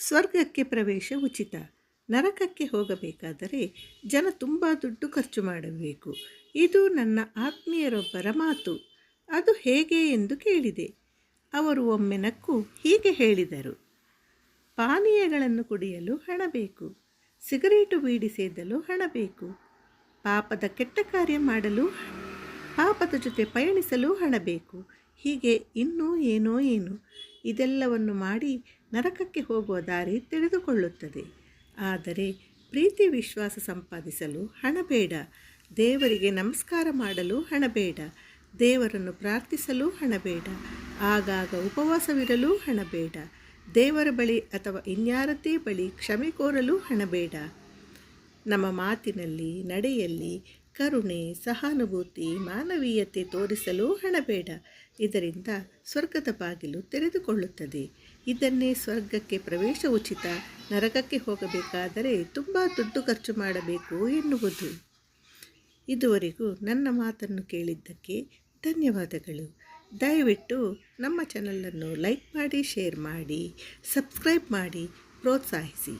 ಸ್ವರ್ಗಕ್ಕೆ ಪ್ರವೇಶ ಉಚಿತ. ನರಕಕ್ಕೆ ಹೋಗಬೇಕಾದರೆ ಜನ ತುಂಬ ದುಡ್ಡು ಖರ್ಚು ಮಾಡಬೇಕು. ಇದು ನನ್ನ ಆತ್ಮೀಯರೊಬ್ಬರ ಮಾತು. ಅದು ಹೇಗೆ ಎಂದು ಕೇಳಿದೆ. ಅವರು ಒಮ್ಮೆ ನಕ್ಕು ಹೀಗೆ ಹೇಳಿದರು: ಪಾನೀಯಗಳನ್ನು ಕುಡಿಯಲು ಹಣ ಬೇಕು, ಸಿಗರೇಟು ಬೀಡಿ ಸೇದಲು ಹಣ ಬೇಕು, ಪಾಪದ ಕೆಟ್ಟ ಕಾರ್ಯ ಮಾಡಲು, ಪಾಪದ ಜೊತೆ ಪಯಣಿಸಲು ಹಣ ಬೇಕು, ಹೀಗೆ ಇನ್ನೂ ಏನೋ ಏನು. ಇದೆಲ್ಲವನ್ನು ಮಾಡಿ ನರಕಕ್ಕೆ ಹೋಗುವ ದಾರಿ ತಿಳಿದುಕೊಳ್ಳುತ್ತದೆ. ಆದರೆ ಪ್ರೀತಿ ವಿಶ್ವಾಸ ಸಂಪಾದಿಸಲು ಹಣ ಬೇಡ, ದೇವರಿಗೆ ನಮಸ್ಕಾರ ಮಾಡಲು ಹಣ ಬೇಡ, ದೇವರನ್ನು ಪ್ರಾರ್ಥಿಸಲು ಹಣ ಬೇಡ, ಆಗಾಗ ಉಪವಾಸವಿರಲು ಹಣ ಬೇಡ, ದೇವರ ಬಳಿ ಅಥವಾ ಇನ್ಯಾರದೇ ಬಳಿ ಕ್ಷಮೆ ಕೋರಲು ಹಣ ಬೇಡ. ನಮ್ಮ ಮಾತಿನಲ್ಲಿ, ನಡೆಯಲ್ಲಿ ಕರುಣೆ, ಸಹಾನುಭೂತಿ, ಮಾನವೀಯತೆ ತೋರಿಸಲು ಹಣ ಬೇಡ. ಇದರಿಂದ ಸ್ವರ್ಗದ ಬಾಗಿಲು ತೆರೆದುಕೊಳ್ಳುತ್ತದೆ. ಇದನ್ನೇ ಸ್ವರ್ಗಕ್ಕೆ ಪ್ರವೇಶ ಉಚಿತ, ನರಕಕ್ಕೆ ಹೋಗಬೇಕಾದರೆ ತುಂಬ ದುಡ್ಡು ಖರ್ಚು ಮಾಡಬೇಕು ಎನ್ನುವುದು. ಇದುವರೆಗೂ ನನ್ನ ಮಾತನ್ನು ಕೇಳಿದ್ದಕ್ಕೆ ಧನ್ಯವಾದಗಳು. ದಯವಿಟ್ಟು ನಮ್ಮ ಚಾನಲನ್ನು ಲೈಕ್ ಮಾಡಿ, ಶೇರ್ ಮಾಡಿ, ಸಬ್ಸ್ಕ್ರೈಬ್ ಮಾಡಿ, ಪ್ರೋತ್ಸಾಹಿಸಿ.